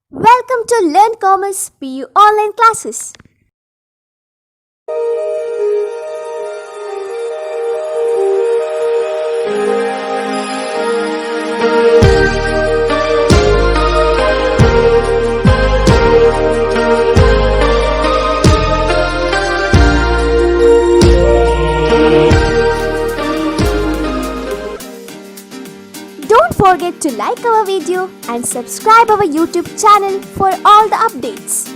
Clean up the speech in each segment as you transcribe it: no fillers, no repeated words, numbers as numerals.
Welcome to Learn Commerce PU online classes. Don't forget to like our video and subscribe our YouTube channel for all the updates.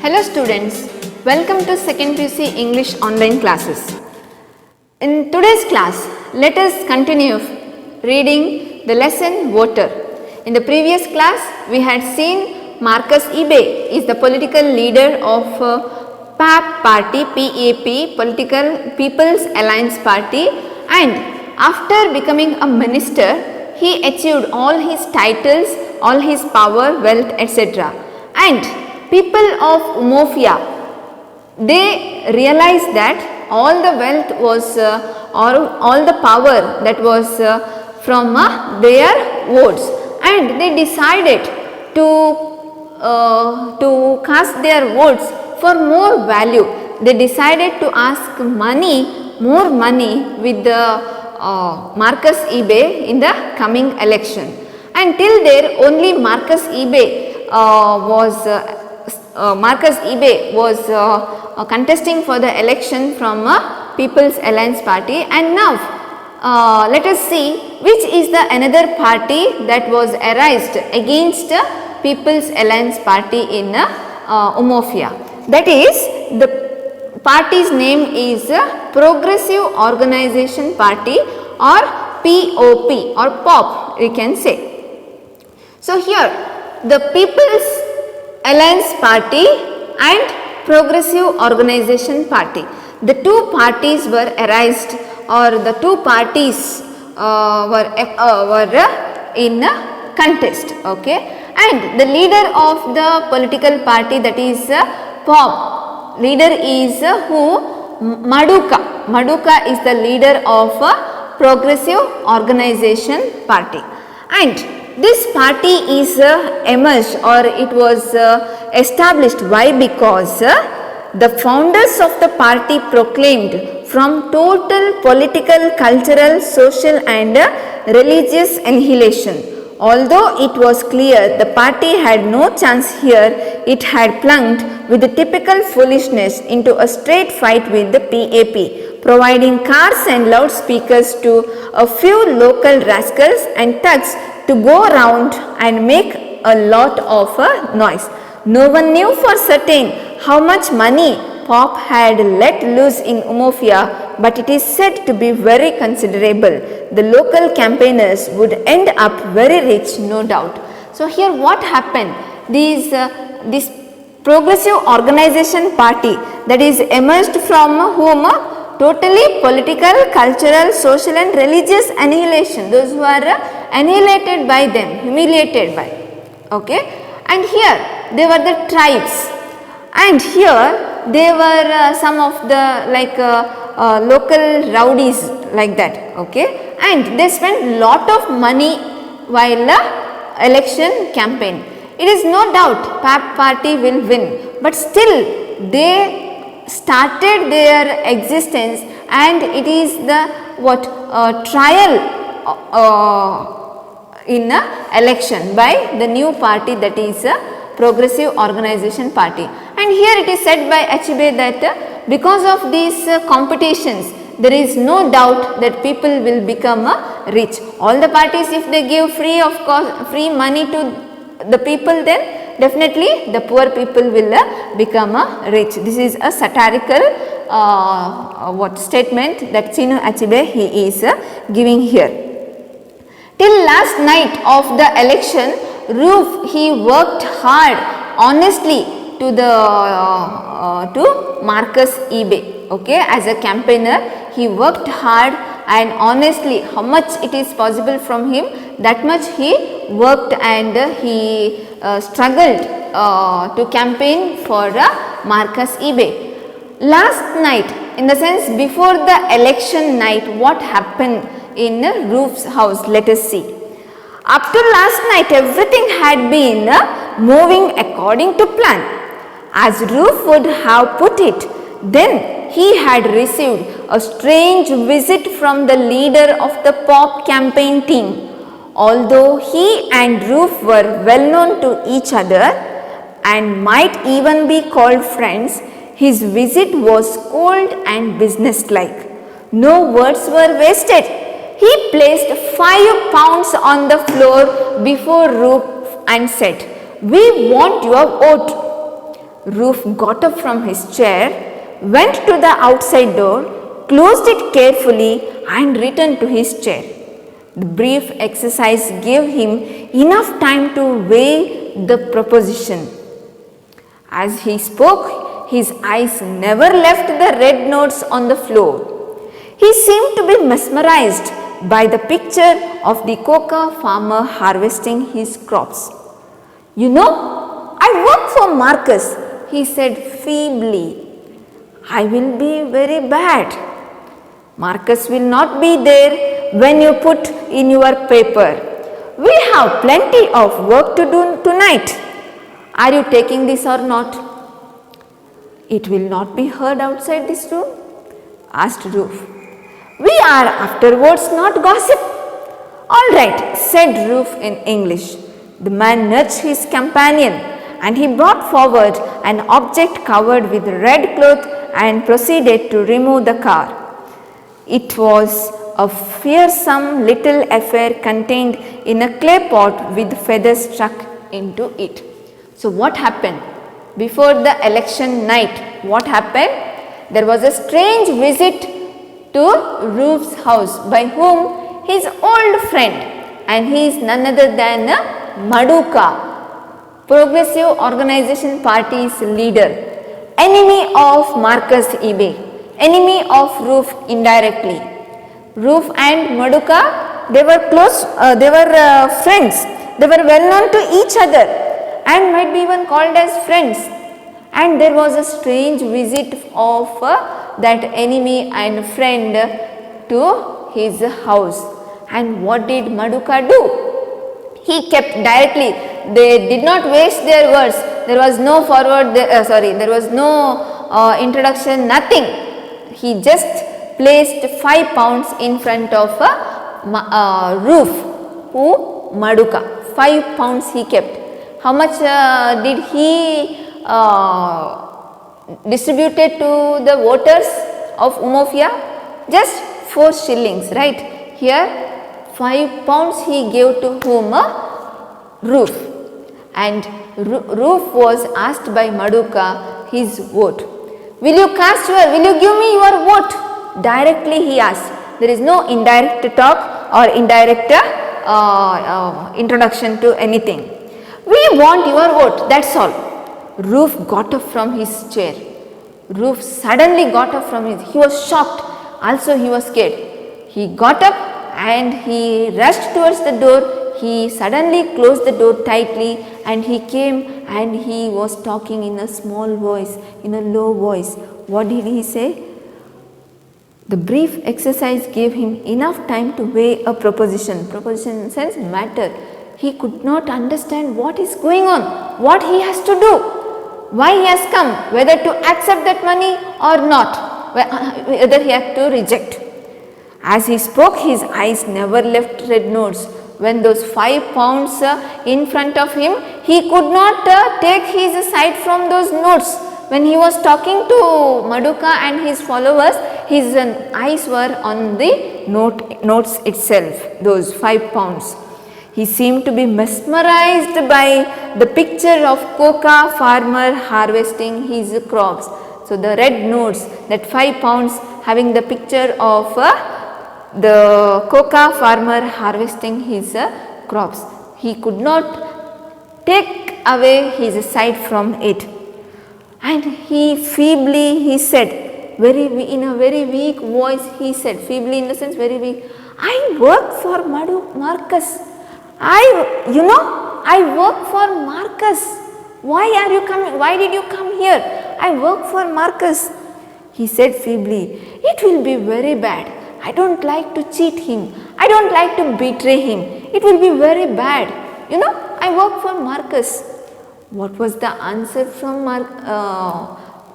Hello students, welcome to 2nd PUC English online classes. In today's class, let us continue reading the lesson Voter. In the previous class, we had seen Marcus Ebe is the political leader of PAP party, PAP, Political People's Alliance Party, and after becoming a minister, he achieved all his titles, all his power, wealth, etc. And people of Umofia, they realized that all the wealth was all the power that was from their votes, and they decided to cast their votes for more value. They decided to ask more money with the Marcus Ebe in the coming election. And till there only Marcus Ebe was contesting for the election from People's Alliance Party, and now let us see which is the another party that was arised against People's Alliance Party in Umofia. That is, the party's name is Progressive Organization Party, or POP, or POP we can say. So here the People's Alliance Party and Progressive Organization Party, the two parties were arised, or the two parties were in a contest, okay. And the leader of the political party, that is POP, leader is who? Maduka. Maduka is the leader of Progressive Organization Party, and this party is emerged, or it was established. Why? Because the founders of the party proclaimed from total political, cultural, social and religious annihilation. Although it was clear the party had no chance here, it had plunged with the typical foolishness into a straight fight with the PAP, providing cars and loudspeakers to a few local rascals and thugs to go around and make a lot of noise. No one knew for certain how much money POP had let loose in Umofia, but it is said to be very considerable. The local campaigners would end up very rich, no doubt. So here what happened? This Progressive Organization Party, that is emerged from whom? Totally political, cultural, social and religious annihilation. Those who are annihilated by them, humiliated by. Okay. And here they were the tribes, and here they were some of the local rowdies like that, okay. And they spent lot of money while the election campaign. It is no doubt PAP party will win, but still they started their existence, and it is the trial in election by the new party, that is Progressive Organization Party. And here it is said by Achebe that because of these competitions, there is no doubt that people will become rich. All the parties, if they give free money to the people, then definitely the poor people will become rich. This is a satirical statement that Chinu Achebe he is giving here. Till last night of the election, Roof he worked hard honestly to Marcus Ebe, okay. As a campaigner, he worked hard and honestly, how much it is possible from him, that much he worked, and he struggled to campaign for Marcus Ebe. Last night, in the sense before the election night, what happened in Roof's house? Let us see. Up to last night, everything had been moving according to plan. As Ruth would have put it, then he had received a strange visit from the leader of the pop campaign team. Although he and Ruth were well known to each other and might even be called friends, his visit was cold and businesslike. No words were wasted. He placed 5 pounds on the floor before Ruth and said, "We want your vote." Ruth got up from his chair, went to the outside door, closed it carefully and returned to his chair. The brief exercise gave him enough time to weigh the proposition. As he spoke, his eyes never left the red notes on the floor. He seemed to be mesmerized by the picture of the cocoa farmer harvesting his crops. "You know, I work for Marcus," he said feebly. "I will be very bad. Marcus will not be there when you put in your paper. We have plenty of work to do tonight. Are you taking this or not?" "It will not be heard outside this room?" asked Ruth. "We are afterwards not gossip." "All right," said Ruth in English. The man nudged his companion and he brought forward an object covered with red cloth and proceeded to remove the car. It was a fearsome little affair contained in a clay pot with feathers stuck into it. So what happened? Before the election night, what happened? There was a strange visit to Ruth's house by whom? His old friend, and he is none other than Maduka, Progressive Organization Party's leader, enemy of Marcus eBay, enemy of Ruth indirectly. Ruth and Maduka, they were close, they were friends, they were well known to each other and might be even called as friends. And there was a strange visit of that enemy and friend to his house. And what did Maduka do? He kept directly, they did not waste their words. There was no forward, there was no introduction, nothing. He just placed 5 pounds in front of Ruth, who Maduka. 5 pounds he kept. How much did he distributed to the voters of Umofia? Just 4 shillings, right? Here 5 pounds he gave to whom? Ruth. And Ruth was asked by Maduka his vote. Will you give me your vote? Directly he asked. There is no indirect talk or indirect introduction to anything. We want your vote, that's all. Ruth got up from his chair. Ruth suddenly got up from his, he was shocked, also he was scared. He got up and he rushed towards the door. He suddenly closed the door tightly and he came and he was talking in a small voice, in a low voice. What did he say? The brief exercise gave him enough time to weigh a proposition. Proposition in the sense matter. He could not understand what is going on, what he has to do, why he has come, whether to accept that money or not, whether he had to reject. As he spoke, his eyes never left red notes. When those 5 pounds in front of him, he could not take his sight from those notes. When he was talking to Maduka and his followers, his eyes were on the notes itself, those 5 pounds. He seemed to be mesmerized by the picture of cocoa farmer harvesting his crops. So the red notes, that 5 pounds having the picture of the cocoa farmer harvesting his crops. He could not take away his sight from it. And he feebly, he said, in a very weak voice, he said, feebly in the sense very weak, "I work for Marcus. I work for Marcus. Why are you coming? Why did you come here? I work for Marcus." He said feebly, "It will be very bad. I don't like to cheat him. I don't like to betray him. It will be very bad. I work for Marcus." What was the answer from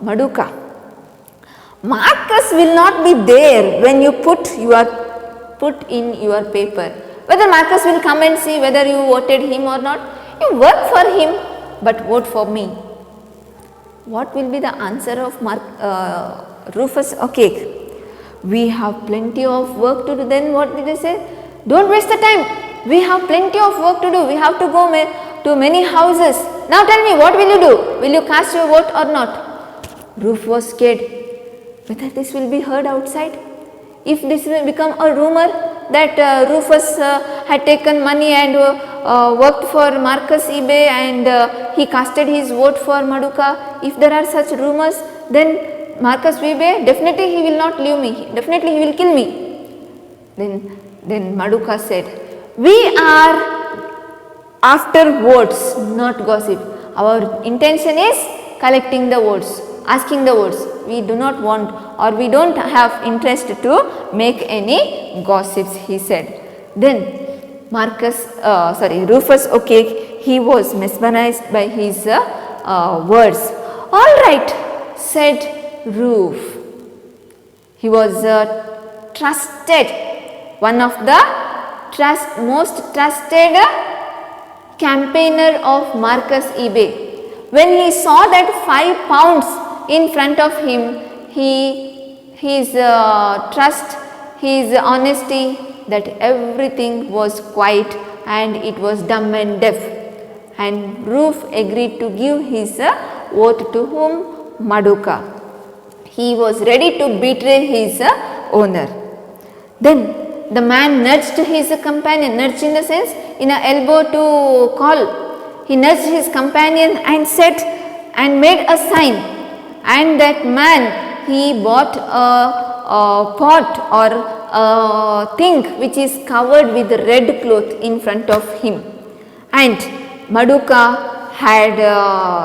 Maduka? Marcus will not be there when you put in your paper. Whether Marcus will come and see whether you voted him or not, you work for him but vote for me. What will be the answer of Rufus? Okay, we have plenty of work to do. Then what did they say? Don't waste the time. We have plenty of work to do. We have to go to many houses. Now tell me, what will you do? Will you cast your vote or not? Rufus was scared whether this will be heard outside. If this will become a rumor that Rufus had taken money and worked for Marcus Ebe and he casted his vote for Maduka, if there are such rumors, then Marcus Ebe, definitely he will not leave me, definitely he will kill me. Then Maduka said, we are after votes, not gossip. Our intention is collecting the votes, asking the votes. We do not want or we don't have interest to make any gossips, he said. Then Rufus O'Cake, he was mesmerized by his words. All right, said Ruf. He was trusted, one of the most trusted campaigner of Marcus Ebe. When he saw that 5 pounds in front of him, his trust, his honesty, that everything was quiet and it was dumb and deaf. And Ruf agreed to give his vote to whom? Maduka. He was ready to betray his owner. Then the man nudged his companion, nudged in the sense in an elbow to call. He nudged his companion and said and made a sign, and that man, he bought a pot or a thing which is covered with red cloth in front of him, and Maduka had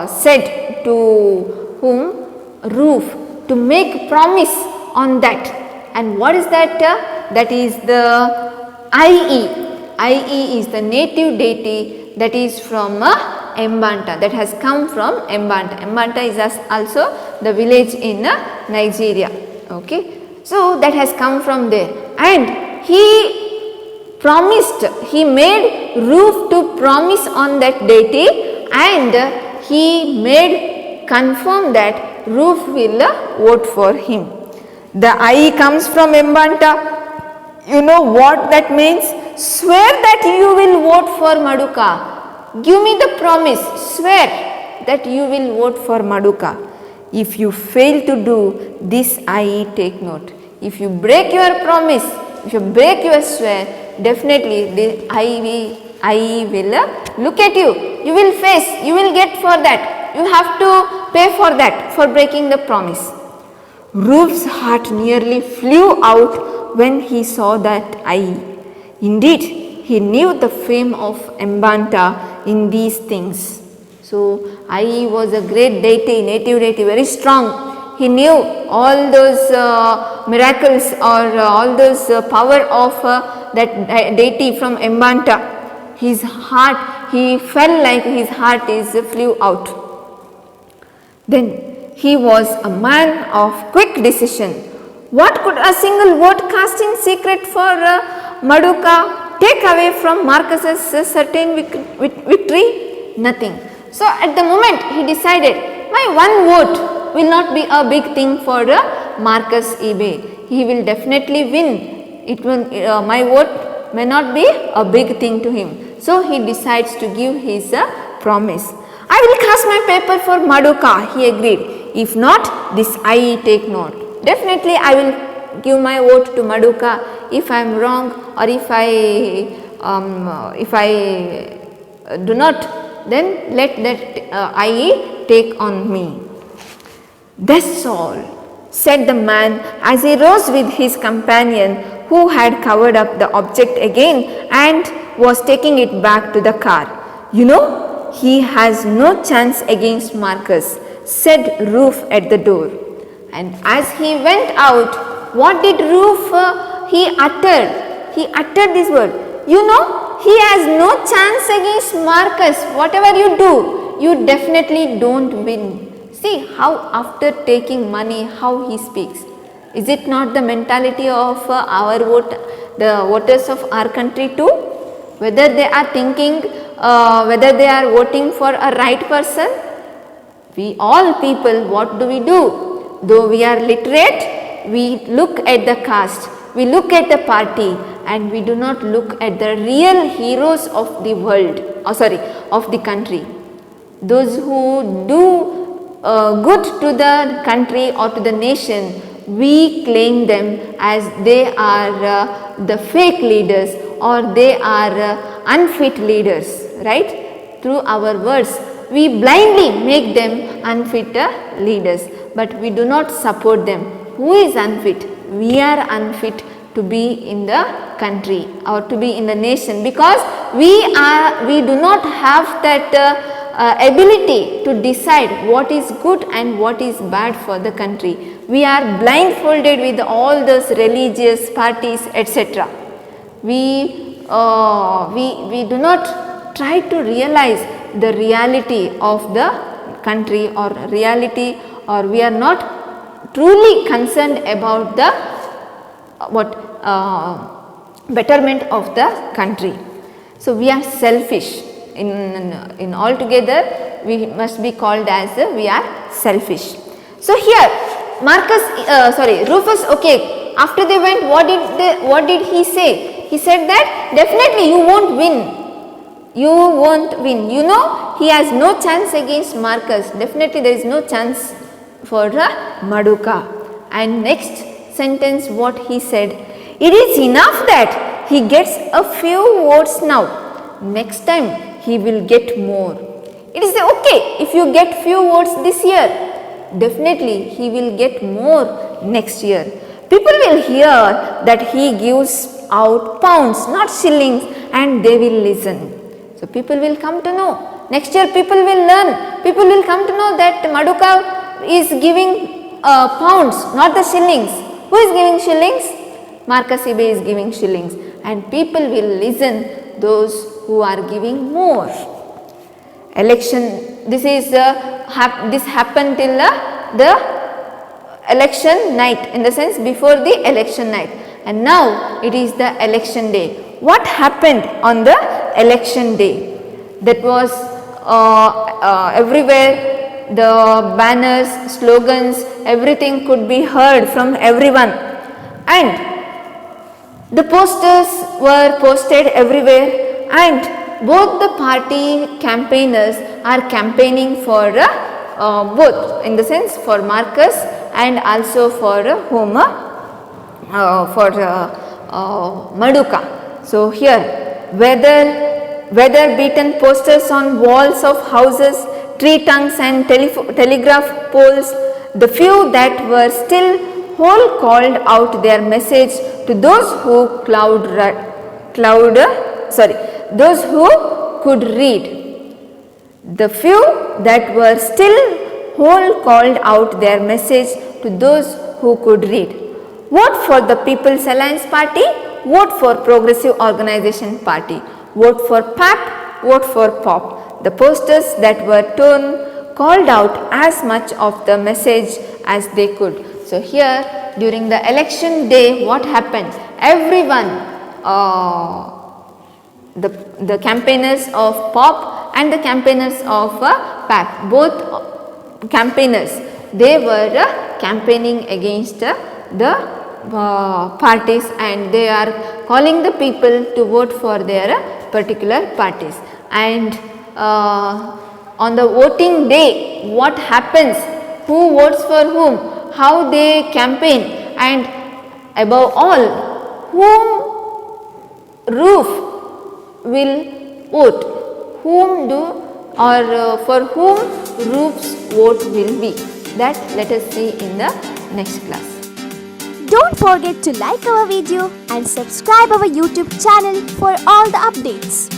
said to whom? Ruf, to make promise on that. And what is that? That is the IE. IE is the native deity that is from Mbanta, that has come from Mbanta. Mbanta is also the village in Nigeria. Okay, so that has come from there, and he promised, he made Ruf to promise on that deity, and he made confirm that Ruf will vote for him. The I comes from Mbanta. You know what that means? Swear that you will vote for Maduka. Give me the promise. Swear that you will vote for Maduka. If you fail to do this, I take note. If you break your promise, if you break your swear, definitely the I will look at you. You will face, you will get for that. You have to pay for that, for breaking the promise. Ruf's heart nearly flew out when he saw that I. Indeed, he knew the fame of Mbanta in these things. So, I was a great deity, native deity, very strong. He knew all those miracles or all those power of that deity from Mbanta. His heart, he felt like his heart flew out. Then he was a man of quick decision. What could a single vote cast in secret for Maduka take away from Marcus's certain victory? Nothing. So at the moment he decided, my one vote will not be a big thing for Marcus Ebe. He will definitely win. It will, my vote may not be a big thing to him. So he decides to give his promise. I will cast my paper for Maduka, he agreed. If not, this I take note. Definitely I will give my vote to Maduka. If I am wrong or if I do not, then let that I take on me. That's all, said the man as he rose with his companion, who had covered up the object again and was taking it back to the car. You know, he has no chance against Marcus, said Ruf at the door. And as he went out, what did Ruf he uttered? He uttered this word. You know, he has no chance against Marcus. Whatever you do, you definitely don't win. See how after taking money, how he speaks. Is it not the mentality of our vote, the voters of our country too? Whether they are thinking, whether they are voting for a right person? We all people, what do? Though we are literate, we look at the caste, we look at the party, and we do not look at the real heroes of the world, of the country. Those who do good to the country or to the nation, we claim them as they are the fake leaders or they are unfit leaders, right? Through our words, we blindly make them unfit leaders, but we do not support them. Who is unfit? We are unfit to be in the country or to be in the nation, because we do not have that ability to decide what is good and what is bad for the country. We are blindfolded with all those religious parties, etc. We do not try to realize the reality of the country or reality, or we are not truly concerned about the betterment of the country. So we are selfish. In altogether, we must be called as we are selfish. So here Rufus, okay, after they went, what did he say? He said that definitely you won't win. You won't win. You know, he has no chance against Marcus. Definitely there is no chance for Maduka. And next sentence, what he said, it is enough that he gets a few votes now. Next time he will get more. It is okay if you get few votes this year. Definitely he will get more next year. People will hear that he gives out pounds, not shillings, and they will listen. So people will come to know. Next year people will learn. People will come to know that Maduka is giving pounds, not the shillings. Who is giving shillings? Marcus Ibe is giving shillings, and people will listen those who are giving more. Election, this happened till the election night, in the sense before the election night, and now it is the election day. What happened on the election day? That was everywhere, the banners, slogans, everything could be heard from everyone, and the posters were posted everywhere, and both the party campaigners are campaigning for both, in the sense for Marcus and also for Maduka. So here, weather beaten posters on walls of houses, tree trunks and telegraph poles, the few that were still whole called out their message to those who those who could read. The few that were still whole called out their message to those who could read. Vote for the People's Alliance Party, vote for Progressive Organization Party, vote for PAP, vote for POP. The posters that were torn called out as much of the message as they could. So here during the election day, what happened? Everyone, the campaigners of POP and the campaigners of PAP, both campaigners, they were campaigning against the parties, and they are calling the people to vote for their particular parties. And on the voting day, what happens? Who votes for whom? How they campaign, and above all, whom Roof will vote, for whom Roof's vote will be. That let us see in the next class. Don't forget to like our video and subscribe our YouTube channel for all the updates.